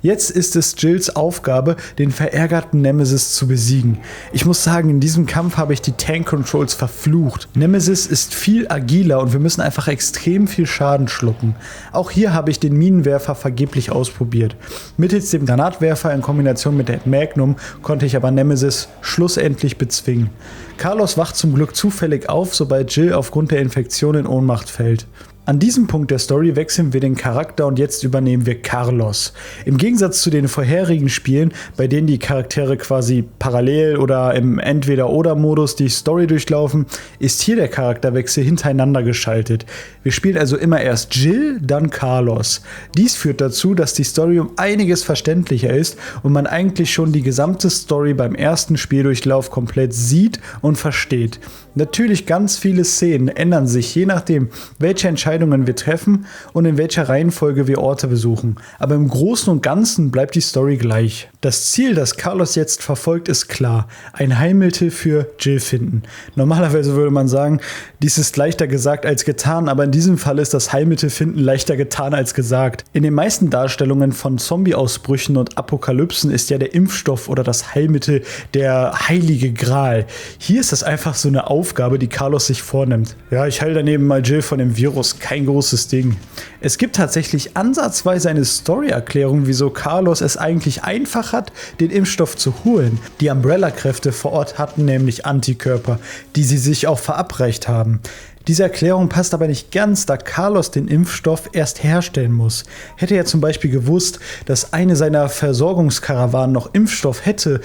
Jetzt ist es Jills Aufgabe, den verärgerten Nemesis zu besiegen. Ich muss sagen, in diesem Kampf habe ich die Tank-Controls verflucht. Nemesis ist viel agiler und wir müssen einfach extrem viel Schaden schlucken. Auch hier habe ich den Minenwerfer vergeblich ausprobiert. Mittels dem Granatwerfer in Kombination mit der Magnum konnte ich aber Nemesis schlussendlich bezwingen. Carlos wacht zum Glück zufällig auf, sobald Jill aufgrund der Infektion in Ohnmacht fällt. An diesem Punkt der Story wechseln wir den Charakter und jetzt übernehmen wir Carlos. Im Gegensatz zu den vorherigen Spielen, bei denen die Charaktere quasi parallel oder im Entweder-oder-Modus die Story durchlaufen, ist hier der Charakterwechsel hintereinander geschaltet. Wir spielen also immer erst Jill, dann Carlos. Dies führt dazu, dass die Story um einiges verständlicher ist und man eigentlich schon die gesamte Story beim ersten Spieldurchlauf komplett sieht und versteht. Natürlich ganz viele Szenen ändern sich, je nachdem, welche Entscheidungen wir treffen und in welcher Reihenfolge wir Orte besuchen. Aber im Großen und Ganzen bleibt die Story gleich. Das Ziel, das Carlos jetzt verfolgt, ist klar. Ein Heilmittel für Jill finden. Normalerweise würde man sagen, dies ist leichter gesagt als getan, aber in diesem Fall ist das Heilmittel finden leichter getan als gesagt. In den meisten Darstellungen von Zombie-Ausbrüchen und Apokalypsen ist ja der Impfstoff oder das Heilmittel der heilige Gral. Hier ist das einfach so eine Aufgabe, die Carlos sich vornimmt. Ja, ich heile daneben mal Jill von dem Virus, kein großes Ding. Es gibt tatsächlich ansatzweise eine Story-Erklärung, wieso Carlos es eigentlich einfach hat, den Impfstoff zu holen. Die Umbrella-Kräfte vor Ort hatten nämlich Antikörper, die sie sich auch verabreicht haben. Diese Erklärung passt aber nicht ganz, da Carlos den Impfstoff erst herstellen muss. Hätte er zum Beispiel gewusst, dass eine seiner Versorgungskarawanen noch Impfstoff hätte,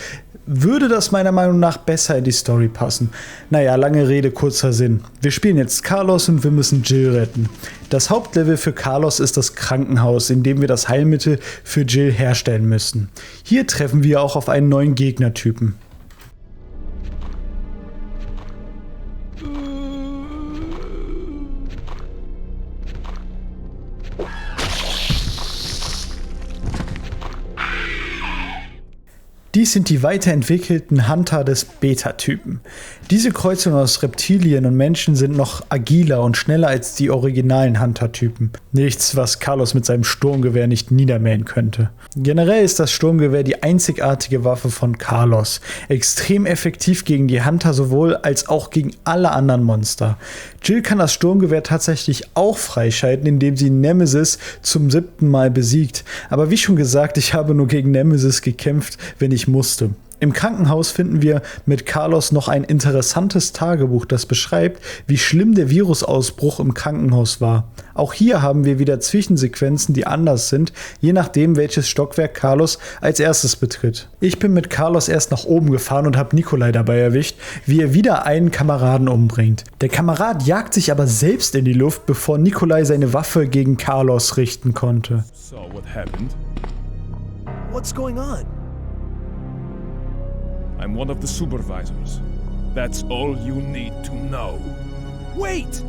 würde das meiner Meinung nach besser in die Story passen. Naja, lange Rede, kurzer Sinn. Wir spielen jetzt Carlos und wir müssen Jill retten. Das Hauptlevel für Carlos ist das Krankenhaus, in dem wir das Heilmittel für Jill herstellen müssen. Hier treffen wir auch auf einen neuen Gegnertypen. Dies sind die weiterentwickelten Hunter des Beta-Typen. Diese Kreuzung aus Reptilien und Menschen sind noch agiler und schneller als die originalen Hunter-Typen. Nichts, was Carlos mit seinem Sturmgewehr nicht niedermähen könnte. Generell ist das Sturmgewehr die einzigartige Waffe von Carlos. Extrem effektiv gegen die Hunter sowohl als auch gegen alle anderen Monster. Jill kann das Sturmgewehr tatsächlich auch freischalten, indem sie Nemesis zum 7. Mal besiegt. Aber wie schon gesagt, ich habe nur gegen Nemesis gekämpft, wenn ich musste. Im Krankenhaus finden wir mit Carlos noch ein interessantes Tagebuch, das beschreibt, wie schlimm der Virusausbruch im Krankenhaus war. Auch hier haben wir wieder Zwischensequenzen, die anders sind, je nachdem, welches Stockwerk Carlos als erstes betritt. Ich bin mit Carlos erst nach oben gefahren und habe Nikolai dabei erwischt, wie er wieder einen Kameraden umbringt. Der Kamerad jagt sich aber selbst in die Luft, bevor Nikolai seine Waffe gegen Carlos richten konnte. So what happened? What's going on? I'm one of the supervisors. That's all you need to know. Wait!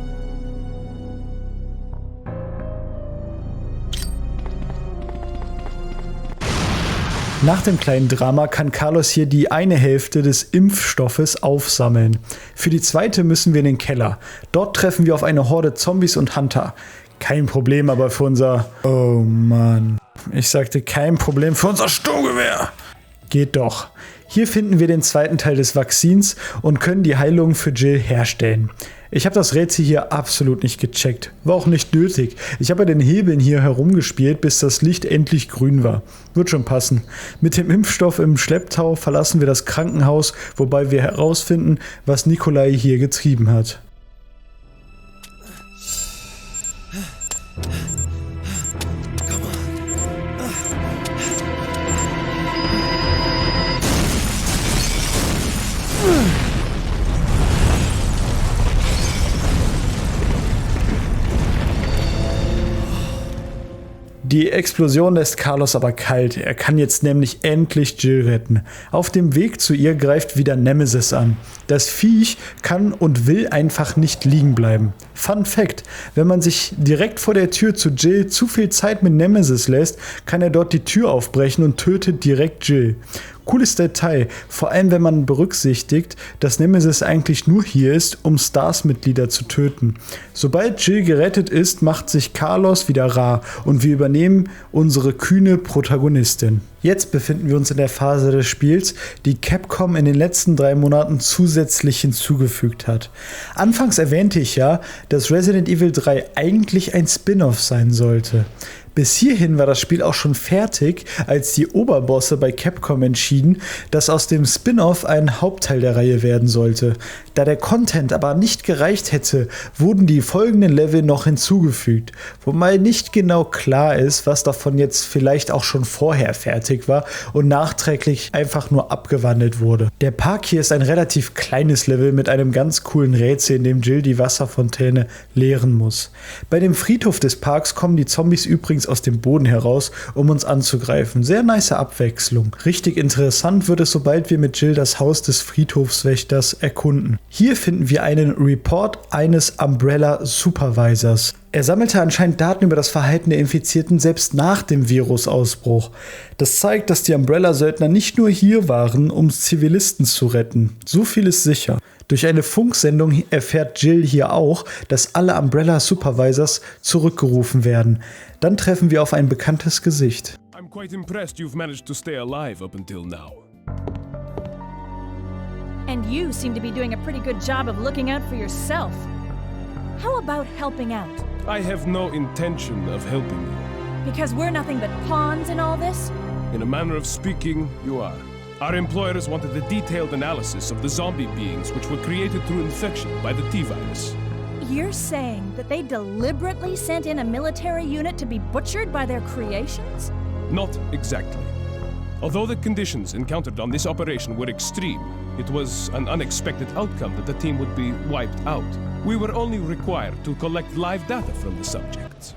Nach dem kleinen Drama kann Carlos hier die eine Hälfte des Impfstoffes aufsammeln. Für die zweite müssen wir in den Keller. Dort treffen wir auf eine Horde Zombies und Hunter. Kein Problem aber für unser... Oh Mann. Ich sagte kein Problem für unser Sturmgewehr. Geht doch. Hier finden wir den zweiten Teil des Vakzins und können die Heilung für Jill herstellen. Ich habe das Rätsel hier absolut nicht gecheckt. War auch nicht nötig. Ich habe den Hebeln hier herumgespielt, bis das Licht endlich grün war. Wird schon passen. Mit dem Impfstoff im Schlepptau verlassen wir das Krankenhaus, wobei wir herausfinden, was Nikolai hier getrieben hat. Die Explosion lässt Carlos aber kalt. Er kann jetzt nämlich endlich Jill retten. Auf dem Weg zu ihr greift wieder Nemesis an. Das Viech kann und will einfach nicht liegen bleiben. Fun Fact: Wenn man sich direkt vor der Tür zu Jill zu viel Zeit mit Nemesis lässt, kann er dort die Tür aufbrechen und tötet direkt Jill. Cooles Detail, vor allem wenn man berücksichtigt, dass Nemesis eigentlich nur hier ist, um Stars-Mitglieder zu töten. Sobald Jill gerettet ist, macht sich Carlos wieder rar und wir übernehmen unsere kühne Protagonistin. Jetzt befinden wir uns in der Phase des Spiels, die Capcom in den letzten 3 Monaten zusätzlich hinzugefügt hat. Anfangs erwähnte ich ja, dass Resident Evil 3 eigentlich ein Spin-off sein sollte. Bis hierhin war das Spiel auch schon fertig, als die Oberbosse bei Capcom entschieden, dass aus dem Spin-off ein Hauptteil der Reihe werden sollte. Da der Content aber nicht gereicht hätte, wurden die folgenden Level noch hinzugefügt, wobei nicht genau klar ist, was davon jetzt vielleicht auch schon vorher fertig war und nachträglich einfach nur abgewandelt wurde. Der Park hier ist ein relativ kleines Level mit einem ganz coolen Rätsel, in dem Jill die Wasserfontäne leeren muss. Bei dem Friedhof des Parks kommen die Zombies übrigens aus dem Boden heraus, um uns anzugreifen. Sehr nice Abwechslung. Richtig interessant wird es, sobald wir mit Jill das Haus des Friedhofswächters erkunden. Hier finden wir einen Report eines Umbrella Supervisors. Er sammelte anscheinend Daten über das Verhalten der Infizierten selbst nach dem Virusausbruch. Das zeigt, dass die Umbrella-Söldner nicht nur hier waren, um Zivilisten zu retten. So viel ist sicher. Durch eine Funksendung erfährt Jill hier auch, dass alle Umbrella Supervisors zurückgerufen werden. Dann treffen wir auf ein bekanntes Gesicht. I'm quite impressed you've managed to stay alive up until now. And you seem to be doing a pretty good job of looking out for yourself. How about helping out? I have no intention of helping you. Because we're nothing but pawns in all this? In a manner of speaking, you are. Our employers wanted a detailed analysis of the zombie beings which were created through infection by the T-virus. You're saying that they deliberately sent in a military unit to be butchered by their creations? Not exactly. Although the conditions encountered on this operation were extreme, it was an unexpected outcome that the team would be wiped out. We were only required to collect live data from the subjects.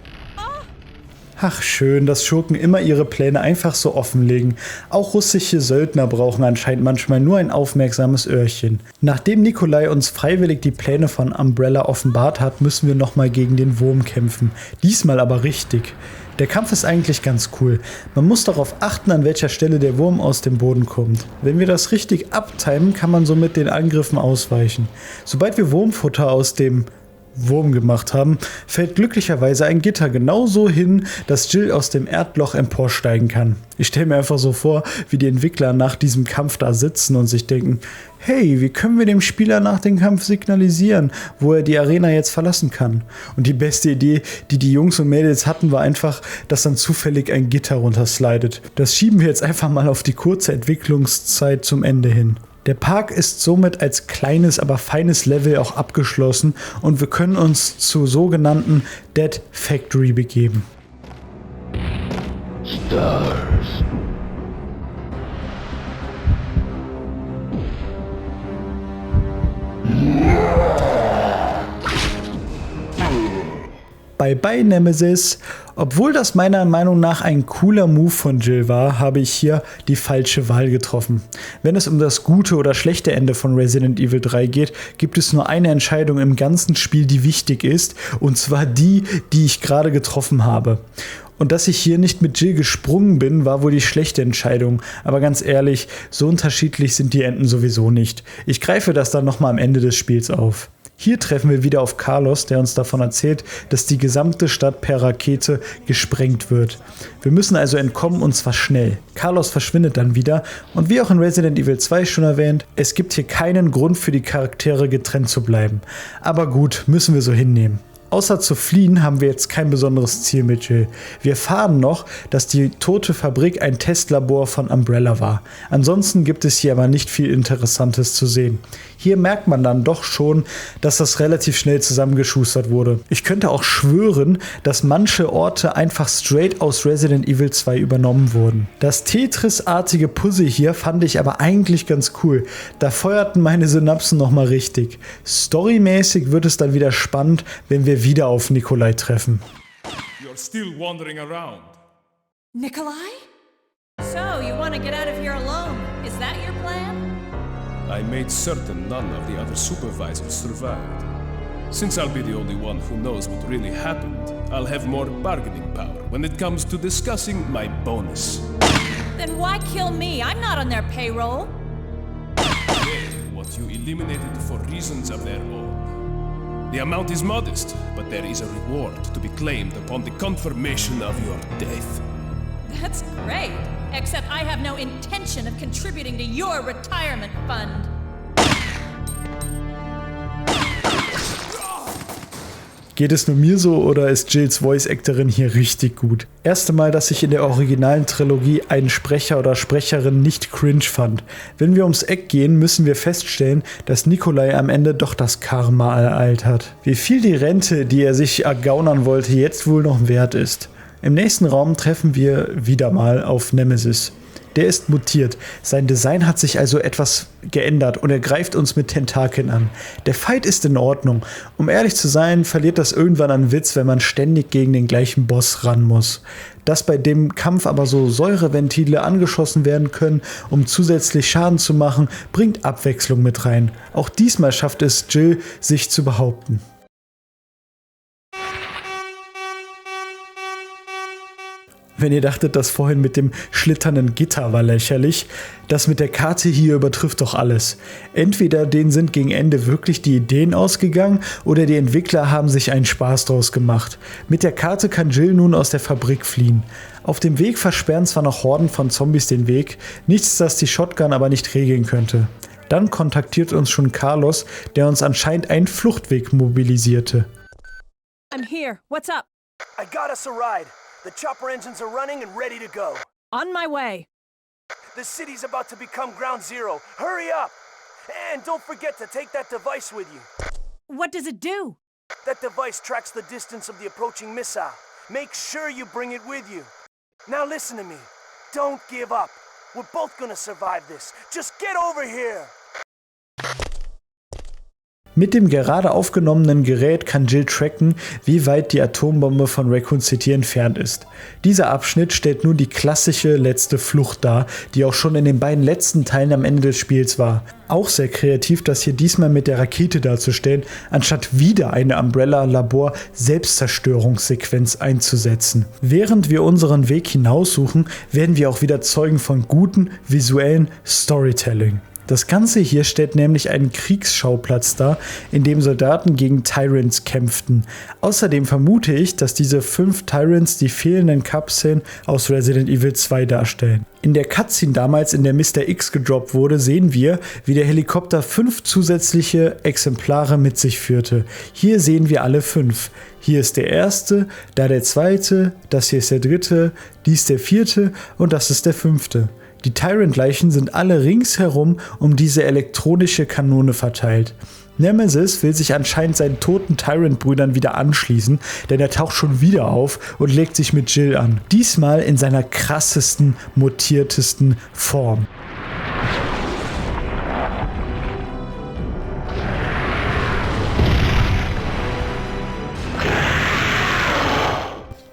Ach schön, dass Schurken immer ihre Pläne einfach so offenlegen. Auch russische Söldner brauchen anscheinend manchmal nur ein aufmerksames Öhrchen. Nachdem Nikolai uns freiwillig die Pläne von Umbrella offenbart hat, müssen wir nochmal gegen den Wurm kämpfen. Diesmal aber richtig. Der Kampf ist eigentlich ganz cool. Man muss darauf achten, an welcher Stelle der Wurm aus dem Boden kommt. Wenn wir das richtig abtimen, kann man somit den Angriffen ausweichen. Sobald wir Wurmfutter aus dem Wurm gemacht haben, fällt glücklicherweise ein Gitter genauso hin, dass Jill aus dem Erdloch emporsteigen kann. Ich stelle mir einfach so vor, wie die Entwickler nach diesem Kampf da sitzen und sich denken, hey, wie können wir dem Spieler nach dem Kampf signalisieren, wo er die Arena jetzt verlassen kann? Und die beste Idee, die die Jungs und Mädels hatten, war einfach, dass dann zufällig ein Gitter runterslidet. Das schieben wir jetzt einfach mal auf die kurze Entwicklungszeit zum Ende hin. Der Park ist somit als kleines, aber feines Level auch abgeschlossen und wir können uns zur sogenannten Dead Factory begeben. Stars. Bye bye Nemesis. Obwohl das meiner Meinung nach ein cooler Move von Jill war, habe ich hier die falsche Wahl getroffen. Wenn es um das gute oder schlechte Ende von Resident Evil 3 geht, gibt es nur eine Entscheidung im ganzen Spiel, die wichtig ist, und zwar die ich gerade getroffen habe. Und dass ich hier nicht mit Jill gesprungen bin, war wohl die schlechte Entscheidung. Aber ganz ehrlich, so unterschiedlich sind die Enden sowieso nicht. Ich greife das dann nochmal am Ende des Spiels auf. Hier treffen wir wieder auf Carlos, der uns davon erzählt, dass die gesamte Stadt per Rakete gesprengt wird. Wir müssen also entkommen und zwar schnell. Carlos verschwindet dann wieder und wie auch in Resident Evil 2 schon erwähnt, es gibt hier keinen Grund für die Charaktere getrennt zu bleiben. Aber gut, müssen wir so hinnehmen. Außer zu fliehen haben wir jetzt kein besonderes Ziel mit Jill. Wir erfahren noch, dass die tote Fabrik ein Testlabor von Umbrella war. Ansonsten gibt es hier aber nicht viel Interessantes zu sehen. Hier merkt man dann doch schon, dass das relativ schnell zusammengeschustert wurde. Ich könnte auch schwören, dass manche Orte einfach straight aus Resident Evil 2 übernommen wurden. Das Tetris-artige Puzzle hier fand ich aber eigentlich ganz cool. Da feuerten meine Synapsen nochmal richtig. Storymäßig wird es dann wieder spannend, wenn wir wieder auf Nikolai treffen. You're still wandering around. Nikolai? So, you want to get out of here alone? Is that your plan? I made certain none of the other supervisors survived. Since I'll be the only one who knows what really happened, I'll have more bargaining power when it comes to discussing my bonus. Then why kill me? I'm not on their payroll. What you eliminated for reasons of their own. The amount is modest, but there is a reward to be claimed upon the confirmation of your death. That's great. Except I have no intention of contributing to your retirement fund. Geht es nur mir so oder ist Jills Voice-Actorin hier richtig gut? Erste Mal, dass ich in der originalen Trilogie einen Sprecher oder Sprecherin nicht cringe fand. Wenn wir ums Eck gehen, müssen wir feststellen, dass Nikolai am Ende doch das Karma ereilt hat. Wie viel die Rente, die er sich ergaunern wollte, jetzt wohl noch wert ist. Im nächsten Raum treffen wir wieder mal auf Nemesis. Der ist mutiert. Sein Design hat sich also etwas geändert und er greift uns mit Tentakeln an. Der Fight ist in Ordnung. Um ehrlich zu sein, verliert das irgendwann an Witz, wenn man ständig gegen den gleichen Boss ran muss. Dass bei dem Kampf aber so Säureventile angeschossen werden können, um zusätzlich Schaden zu machen, bringt Abwechslung mit rein. Auch diesmal schafft es Jill, sich zu behaupten. Wenn ihr dachtet, das vorhin mit dem schlitternden Gitter war lächerlich, das mit der Karte hier übertrifft doch alles. Entweder denen sind gegen Ende wirklich die Ideen ausgegangen oder die Entwickler haben sich einen Spaß draus gemacht. Mit der Karte kann Jill nun aus der Fabrik fliehen. Auf dem Weg versperren zwar noch Horden von Zombies den Weg, nichts, das die Shotgun aber nicht regeln könnte. Dann kontaktiert uns schon Carlos, der uns anscheinend einen Fluchtweg mobilisierte. I'm here. What's up? I got us a ride. The chopper engines are running and ready to go. On my way. The city's about to become ground zero. Hurry up! And don't forget to take that device with you. What does it do? That device tracks the distance of the approaching missile. Make sure you bring it with you. Now listen to me. Don't give up. We're both gonna survive this. Just get over here! Mit dem gerade aufgenommenen Gerät kann Jill tracken, wie weit die Atombombe von Raccoon City entfernt ist. Dieser Abschnitt stellt nun die klassische letzte Flucht dar, die auch schon in den beiden letzten Teilen am Ende des Spiels war. Auch sehr kreativ, das hier diesmal mit der Rakete darzustellen, anstatt wieder eine Umbrella-Labor-Selbstzerstörungssequenz einzusetzen. Während wir unseren Weg hinaussuchen, werden wir auch wieder Zeugen von gutem visuellen Storytelling. Das Ganze hier stellt nämlich einen Kriegsschauplatz dar, in dem Soldaten gegen Tyrants kämpften. Außerdem vermute ich, dass diese 5 Tyrants die fehlenden Kapseln aus Resident Evil 2 darstellen. In der Cutscene damals, in der Mr. X gedroppt wurde, sehen wir, wie der Helikopter 5 zusätzliche Exemplare mit sich führte. Hier sehen wir alle 5. Hier ist der erste, da der zweite, das hier ist der dritte, dies der vierte und das ist der 5. Die Tyrant-Leichen sind alle ringsherum um diese elektronische Kanone verteilt. Nemesis will sich anscheinend seinen toten Tyrant-Brüdern wieder anschließen, denn er taucht schon wieder auf und legt sich mit Jill an. Diesmal in seiner krassesten, mutiertesten Form.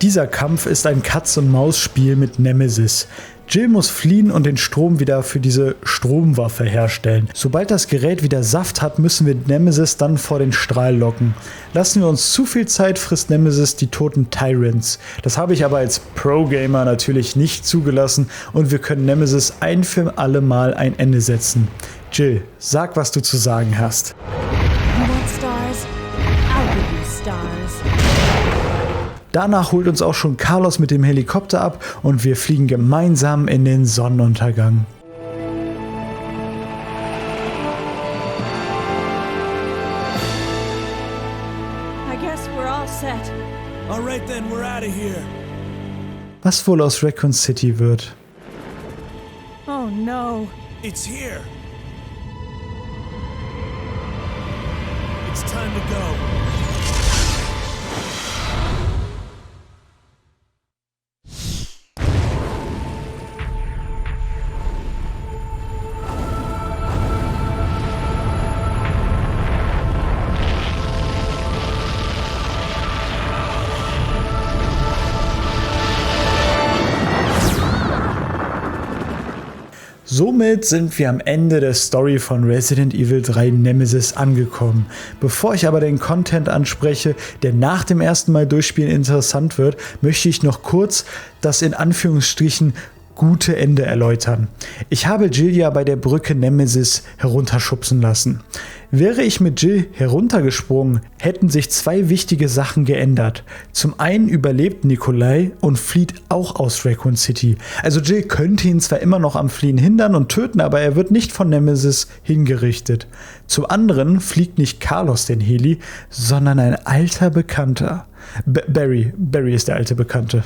Dieser Kampf ist ein Katz-und-Maus-Spiel mit Nemesis. Jill muss fliehen und den Strom wieder für diese Stromwaffe herstellen. Sobald das Gerät wieder Saft hat, müssen wir Nemesis dann vor den Strahl locken. Lassen wir uns zu viel Zeit, frisst Nemesis die toten Tyrants. Das habe ich aber als Pro-Gamer natürlich nicht zugelassen und wir können Nemesis ein für alle Mal ein Ende setzen. Jill, sag, was du zu sagen hast. You want stars? I'll give you stars. Danach holt uns auch schon Carlos mit dem Helikopter ab und wir fliegen gemeinsam in den Sonnenuntergang. I guess we're all set. All right then, we're out of here. Was wohl aus Raccoon City wird? Oh no. It's here. It's time to go. Somit sind wir am Ende der Story von Resident Evil 3 Nemesis angekommen. Bevor ich aber den Content anspreche, der nach dem ersten Mal durchspielen interessant wird, möchte ich noch kurz das in Anführungsstrichen gute Ende erläutern. Ich habe Jill ja bei der Brücke Nemesis herunterschubsen lassen. Wäre ich mit Jill heruntergesprungen, hätten sich 2 wichtige Sachen geändert. Zum einen überlebt Nikolai und flieht auch aus Raccoon City. Also Jill könnte ihn zwar immer noch am Fliehen hindern und töten, aber er wird nicht von Nemesis hingerichtet. Zum anderen fliegt nicht Carlos den Heli, sondern ein alter Bekannter. Barry ist der alte Bekannte.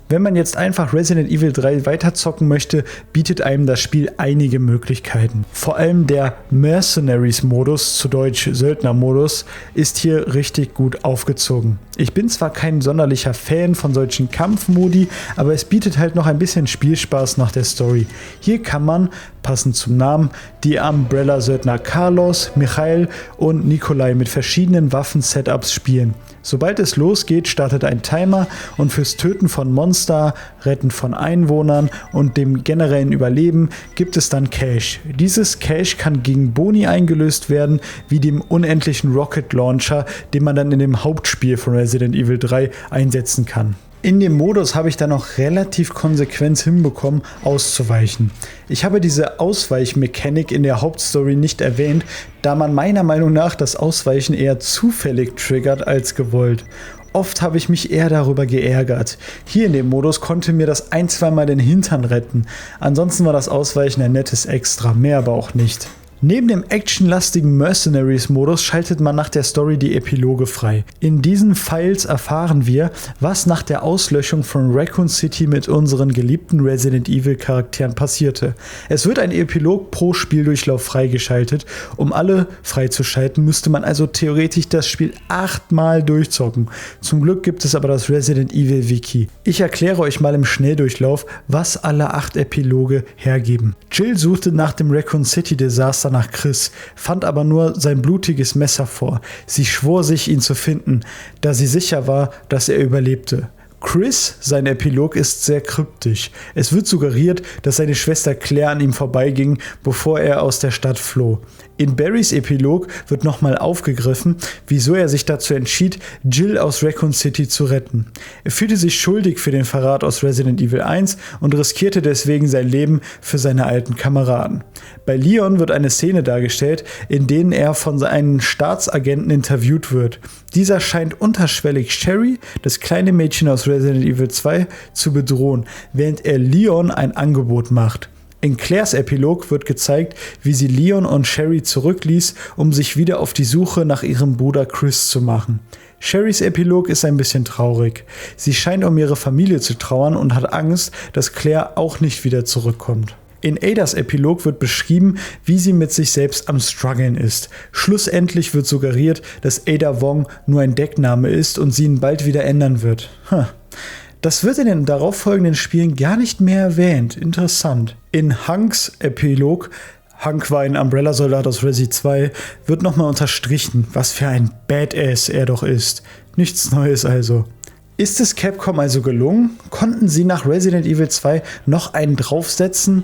Wenn man jetzt einfach Resident Evil 3 weiterzocken möchte, bietet einem das Spiel einige Möglichkeiten. Vor allem der Mercenaries-Modus, zu Deutsch Söldner-Modus, ist hier richtig gut aufgezogen. Ich bin zwar kein sonderlicher Fan von solchen Kampfmodi, aber es bietet halt noch ein bisschen Spielspaß nach der Story. Hier kann man, passend zum Namen, die Umbrella-Söldner Carlos, Michael und Nikolai mit verschiedenen Waffen-Setups spielen. Sobald es losgeht, startet ein Timer und fürs Töten von Monster, Retten von Einwohnern und dem generellen Überleben gibt es dann Cash. Dieses Cash kann gegen Boni eingelöst werden, wie dem unendlichen Rocket Launcher, den man dann in dem Hauptspiel von Resident Evil 3 einsetzen kann. In dem Modus habe ich dann auch relativ konsequent hinbekommen, auszuweichen. Ich habe diese Ausweichmechanik in der Hauptstory nicht erwähnt, da man meiner Meinung nach das Ausweichen eher zufällig triggert als gewollt. Oft habe ich mich eher darüber geärgert. Hier in dem Modus konnte mir das 1-2 Mal den Hintern retten. Ansonsten war das Ausweichen ein nettes Extra, mehr aber auch nicht. Neben dem actionlastigen Mercenaries-Modus schaltet man nach der Story die Epiloge frei. In diesen Files erfahren wir, was nach der Auslöschung von Raccoon City mit unseren geliebten Resident Evil Charakteren passierte. Es wird ein Epilog pro Spieldurchlauf freigeschaltet. Um alle freizuschalten, müsste man also theoretisch das Spiel 8-mal durchzocken. Zum Glück gibt es aber das Resident Evil Wiki. Ich erkläre euch mal im Schnelldurchlauf, was alle 8 Epiloge hergeben. Jill suchte nach dem Raccoon City Desaster nach Chris, fand aber nur sein blutiges Messer vor. Sie schwor sich, ihn zu finden, da sie sicher war, dass er überlebte. Chris, sein Epilog ist sehr kryptisch. Es wird suggeriert, dass seine Schwester Claire an ihm vorbeiging, bevor er aus der Stadt floh. In Barrys Epilog wird nochmal aufgegriffen, wieso er sich dazu entschied, Jill aus Raccoon City zu retten. Er fühlte sich schuldig für den Verrat aus Resident Evil 1 und riskierte deswegen sein Leben für seine alten Kameraden. Bei Leon wird eine Szene dargestellt, in denen er von einem Staatsagenten interviewt wird. Dieser scheint unterschwellig Sherry, das kleine Mädchen aus Resident Evil 2, zu bedrohen, während er Leon ein Angebot macht. In Claires Epilog wird gezeigt, wie sie Leon und Sherry zurückließ, um sich wieder auf die Suche nach ihrem Bruder Chris zu machen. Sherrys Epilog ist ein bisschen traurig. Sie scheint um ihre Familie zu trauern und hat Angst, dass Claire auch nicht wieder zurückkommt. In Adas Epilog wird beschrieben, wie sie mit sich selbst am Struggeln ist. Schlussendlich wird suggeriert, dass Ada Wong nur ein Deckname ist und sie ihn bald wieder ändern wird. Das wird in den darauffolgenden Spielen gar nicht mehr erwähnt. Interessant. In Hunks Epilog, Hunk war ein Umbrella-Soldat aus Resi 2, wird nochmal unterstrichen, was für ein Badass er doch ist. Nichts Neues also. Ist es Capcom also gelungen? Konnten sie nach Resident Evil 2 noch einen draufsetzen?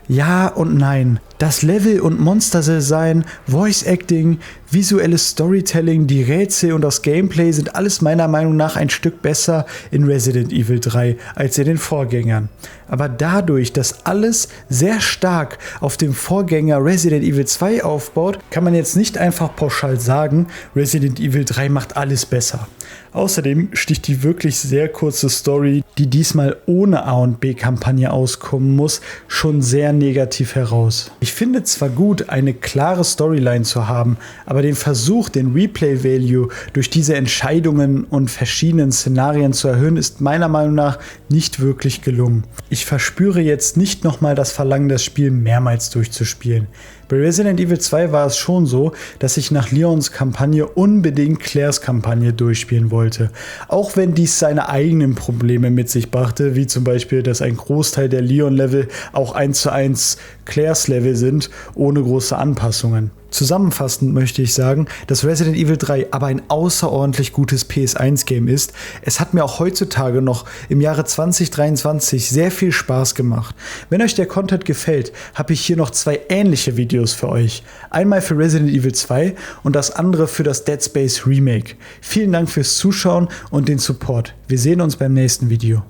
Ja und nein. Das Level- und Monster-Design, Voice-Acting, visuelles Storytelling, die Rätsel und das Gameplay sind alles meiner Meinung nach ein Stück besser in Resident Evil 3 als in den Vorgängern. Aber dadurch, dass alles sehr stark auf dem Vorgänger Resident Evil 2 aufbaut, kann man jetzt nicht einfach pauschal sagen, Resident Evil 3 macht alles besser. Außerdem sticht die wirklich sehr kurze Story, die diesmal ohne A- und B-Kampagne auskommen muss, schon sehr negativ heraus. Ich finde zwar gut, eine klare Storyline zu haben, aber den Versuch, den Replay-Value durch diese Entscheidungen und verschiedenen Szenarien zu erhöhen, ist meiner Meinung nach nicht wirklich gelungen. Ich verspüre jetzt nicht nochmal das Verlangen, das Spiel mehrmals durchzuspielen. Bei Resident Evil 2 war es schon so, dass ich nach Leons Kampagne unbedingt Claires Kampagne durchspielen wollte. Auch wenn dies seine eigenen Probleme mit sich brachte, wie zum Beispiel, dass ein Großteil der Leon-Level auch 1:1 Claires Level sind, ohne große Anpassungen. Zusammenfassend möchte ich sagen, dass Resident Evil 3 aber ein außerordentlich gutes PS1-Game ist. Es hat mir auch heutzutage noch im Jahre 2023 sehr viel Spaß gemacht. Wenn euch der Content gefällt, habe ich hier noch 2 ähnliche Videos für euch. Einmal für Resident Evil 2 und das andere für das Dead Space Remake. Vielen Dank fürs Zuschauen und den Support. Wir sehen uns beim nächsten Video.